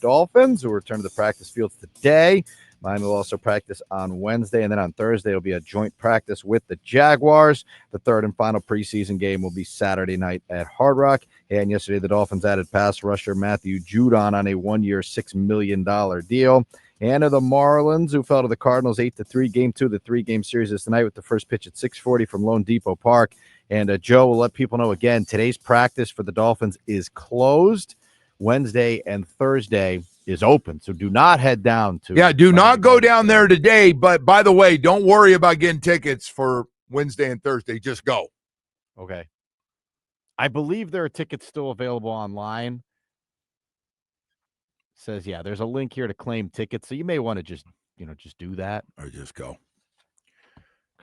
Dolphins, who return to the practice fields today. Miami will also practice on Wednesday, and then on Thursday it'll be a joint practice with the Jaguars. The third and final preseason game will be Saturday night at Hard Rock. And yesterday the Dolphins added pass rusher Matthew Judon on a one-year, $6 million deal. And the Marlins, who fell to the Cardinals 8-3, Game 2 of the three-game series is tonight with the first pitch at 6:40 from Lone Depot Park. And Joe will let people know again, today's practice for the Dolphins is closed. Wednesday and Thursday is open, so do not head down to. Yeah, do not go down there today. But by the way, don't worry about getting tickets for Wednesday and Thursday. Just go. Okay. I believe there are tickets still available online. Says, yeah, there's a link here to claim tickets, so you may want to just do that. Or just go.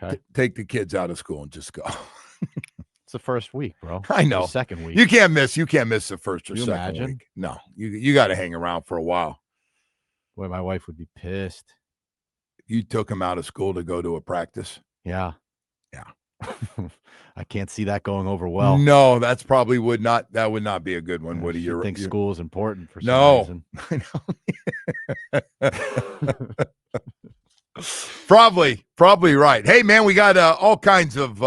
Okay. Take the kids out of school and just go. It's the first week, bro. I know. The second week. You can't miss the first or you second imagine? week. No, you got to hang around for a while. Boy, my wife would be pissed. You took him out of school to go to a practice? Yeah. Yeah. I can't see that going over well. No, that would not be a good one, Woody. You think school is important for some reason. No. Probably right. Hey, man, we got all kinds of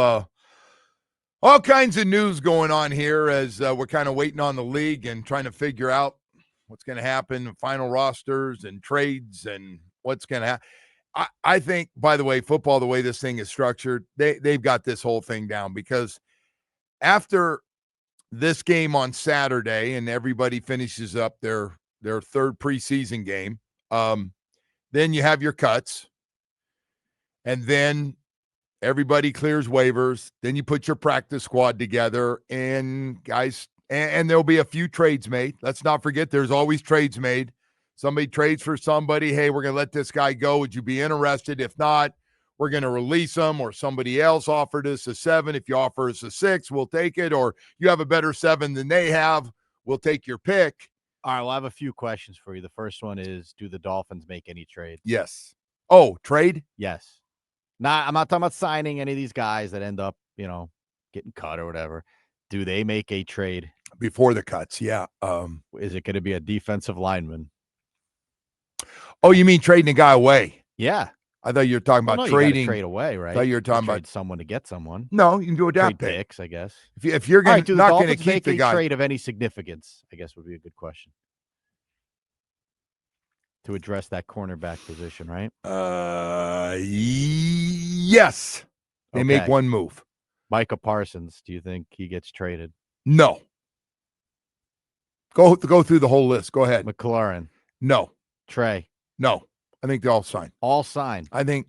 news going on here as we're kind of waiting on the league and trying to figure out what's going to happen, final rosters and trades and what's going to happen. I think, by the way, football, the way this thing is structured, they've got this whole thing down, because after this game on Saturday and everybody finishes up their third preseason game, then you have your cuts, and then everybody clears waivers. Then you put your practice squad together, and guys, and there'll be a few trades made. Let's not forget, there's always trades made. Somebody trades for somebody. Hey, we're going to let this guy go. Would you be interested? If not, we're going to release him, or somebody else offered us a 7. If you offer us a 6, we'll take it. Or you have a better 7 than they have, we'll take your pick. All right, well, I have a few questions for you. The first one is, do the Dolphins make any trades? Yes. Oh, trade? Yes. I'm not talking about signing any of these guys that end up, getting cut or whatever. Do they make a trade? Before the cuts, yeah. Is it going to be a defensive lineman? Oh, you mean trading a guy away? Yeah. I thought you were talking about trading. You trade away, right? I thought you were talking about someone to get someone. No, you can do a draft pick. Trade picks, I guess. If you're going to not going to keep the guy, trade of any significance, I guess would be a good question to address that cornerback position, right? Yes. They make one move. Micah Parsons, do you think he gets traded? No. Go through the whole list. Go ahead. McLaurin. No. Trey. No. I think they all sign. All signed. I think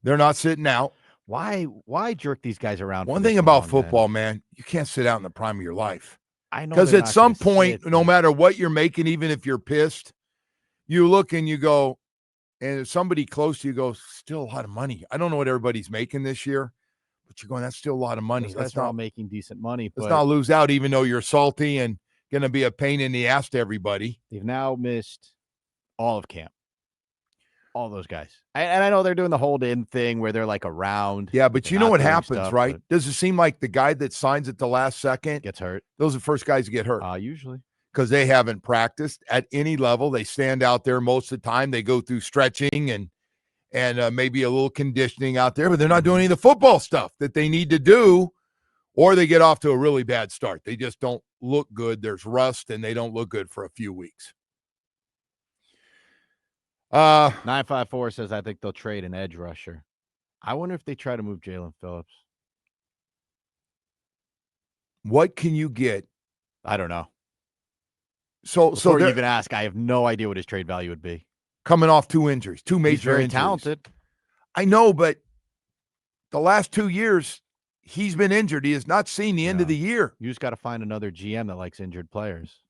they're not sitting out. Why jerk these guys around? One thing about football, man, you can't sit out in the prime of your life. I know. Because at some point, no matter what you're making, even if you're pissed, you look and you go, and if somebody close to you goes, still a lot of money. I don't know what everybody's making this year, but you're going, that's still a lot of money. Let's not making decent money. Let's not lose out, even though you're salty and going to be a pain in the ass to everybody. They've now missed all of camp. All those guys. And I know they're doing the hold-in thing where they're like around. Yeah, but you know what happens, right? But Does it seem like the guy that signs at the last second gets hurt? Those are the first guys to get hurt. Usually. Because they haven't practiced at any level. They stand out there most of the time. They go through stretching and maybe a little conditioning out there, but they're not doing any of the football stuff that they need to do, or they get off to a really bad start. They just don't look good. There's rust, and they don't look good for a few weeks. 954 says, I think they'll trade an edge rusher. I wonder if they try to move Jalen Phillips. What can you get? I don't know. So you even ask, I have no idea what his trade value would be. Coming off 2 injuries, 2 major He's very injuries. Talented. I know, but the last 2 years, he's been injured. He has not seen the end of the year. You just got to find another GM that likes injured players.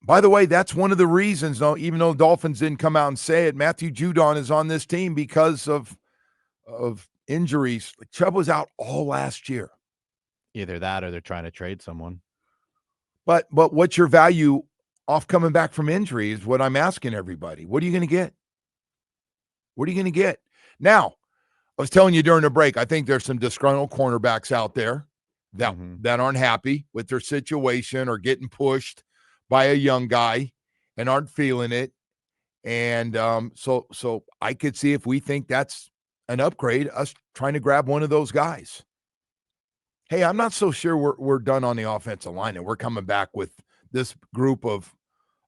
By the way, that's one of the reasons, though, even though Dolphins didn't come out and say it, Matthew Judon is on this team because of injuries. Chubb was out all last year. Either that or they're trying to trade someone. But what's your value off coming back from injury is what I'm asking everybody. What are you going to get? What are you going to get? Now, I was telling you during the break, I think there's some disgruntled cornerbacks out there that aren't happy with their situation or getting pushed by a young guy and aren't feeling it. And so I could see if we think that's an upgrade, us trying to grab one of those guys. Hey, I'm not so sure we're done on the offensive line, and we're coming back with this group of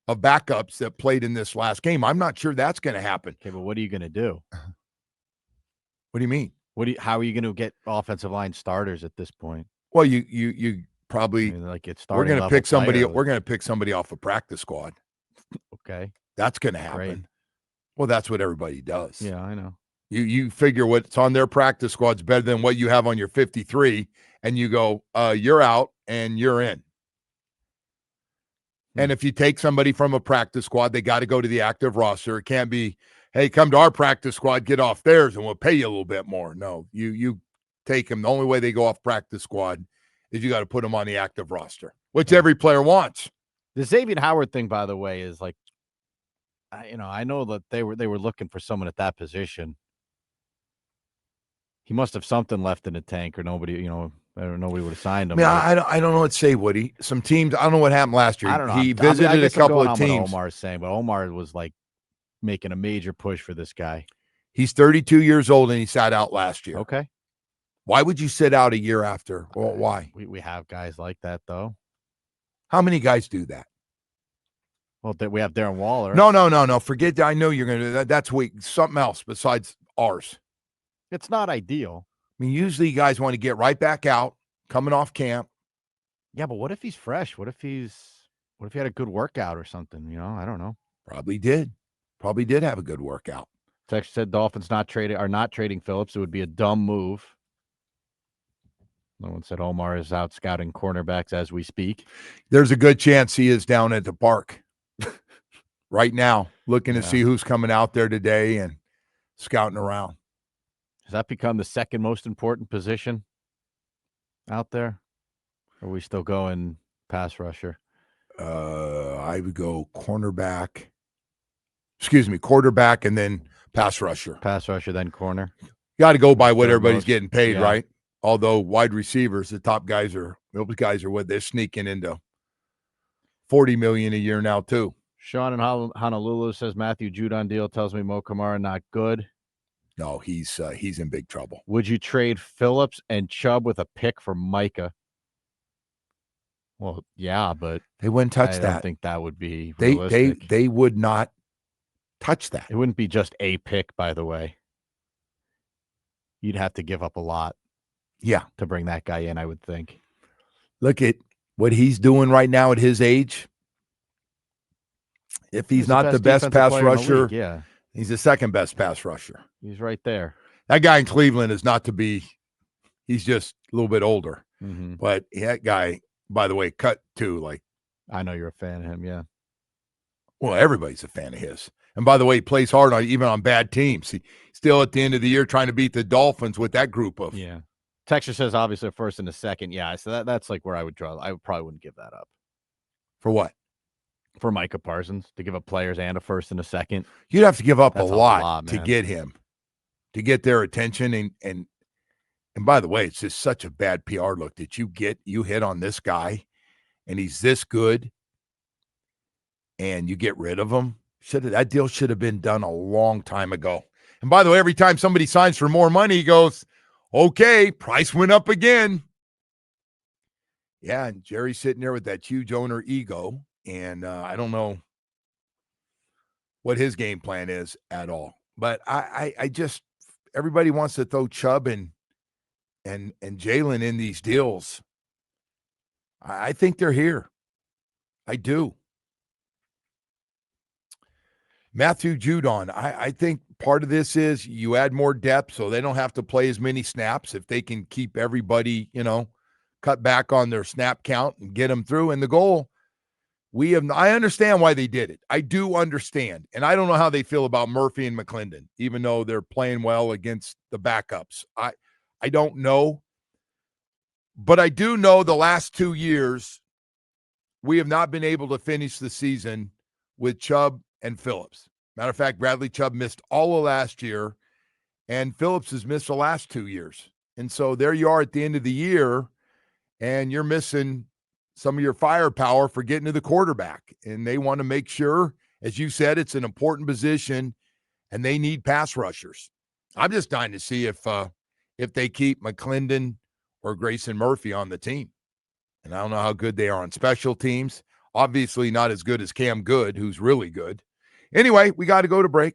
backups that played in this last game. I'm not sure that's going to happen. Okay, but what are you going to do? What do you mean? How are you going to get offensive line starters at this point? Well, you probably we're going to pick somebody. We're going to pick somebody off a practice squad. Okay, that's going to happen. Great. Well, that's what everybody does. Yeah, I know. You figure what's on their practice squad's better than what you have on your 53, and you go, you're out and you're in. And if you take somebody from a practice squad, they got to go to the active roster. It can't be, hey, come to our practice squad, get off theirs, and we'll pay you a little bit more. No, you take them. The only way they go off practice squad is you got to put them on the active roster, which every player wants. The Xavier Howard thing, by the way, is like, I know that they were looking for someone at that position. He must have something left in the tank, or nobody, nobody would have signed him. I don't know what to say, Woody. Some teams, I don't know what happened last year. I don't know. He visited a couple of teams. What Omar's saying, but Omar was like making a major push for this guy. He's 32 years old, and he sat out last year. Okay. Why would you sit out a year after? Well, why? We have guys like that, though. How many guys do that? Well, we have Darren Waller. No. Forget that. I know you're going to do that. That's weak. Something else besides ours. It's not ideal. I mean, usually guys want to get right back out, coming off camp. Yeah, but what if he's fresh? What if he had a good workout or something? I don't know. Probably did have a good workout. Text said Dolphins are not trading Phillips. It would be a dumb move. No one said Omar is out scouting cornerbacks as we speak. There's a good chance he is down at the park right now, looking to see who's coming out there today and scouting around. Has that become the second most important position out there? Or are we still going pass rusher? I would go quarterback, and then pass rusher. Pass rusher, then corner. You got to go by what everybody's getting paid, right? Although wide receivers, the top guys those guys are what they're sneaking into $40 million a year now too. Sean in Honolulu says Matthew Judon deal tells me Mo Kamara not good. No, he's in big trouble. Would you trade Phillips and Chubb with a pick for Micah? Well, yeah, but they wouldn't touch that. I don't think that would be realistic. They would not touch that. It wouldn't be just a pick, by the way. You'd have to give up a lot. Yeah, to bring that guy in, I would think. Look at what he's doing right now at his age. If he's not the best pass rusher, he's the second best pass rusher. He's right there. That guy in Cleveland is not to be. He's just a little bit older. Mm-hmm. But that guy, by the way, cut too. Like, I know you're a fan of him, yeah. Well, everybody's a fan of his. And by the way, he plays hard even on bad teams. He's still at the end of the year trying to beat the Dolphins with that group of. Yeah. Texture says obviously a first and a second. Yeah, so that's like where I would draw. I probably wouldn't give that up. For what? For Micah Parsons, to give up players and a first and a second. You'd have to give up a lot to get him, to get their attention. And by the way, it's just such a bad PR look that you hit on this guy and he's this good and you get rid of him. That deal should have been done a long time ago. And by the way, every time somebody signs for more money, he goes, okay, price went up again. Yeah, and Jerry's sitting there with that huge owner ego, and I don't know what his game plan is at all. But I just everybody wants to throw Chubb and Jalen in these deals. I think they're here. I do. Matthew Judon, I think part of this is you add more depth so they don't have to play as many snaps if they can keep everybody, cut back on their snap count and get them through. And the goal, I understand why they did it. I do understand. And I don't know how they feel about Murphy and McClendon, even though they're playing well against the backups. I don't know. But I do know the last 2 years, we have not been able to finish the season with Chubb and Phillips. Matter of fact, Bradley Chubb missed all of last year, and Phillips has missed the last 2 years. And so there you are at the end of the year, and you're missing some of your firepower for getting to the quarterback. And they want to make sure, as you said, it's an important position, and they need pass rushers. I'm just dying to see if they keep McClendon or Grayson Murphy on the team. And I don't know how good they are on special teams. Obviously not as good as Cam Good, who's really good. Anyway, we got to go to break.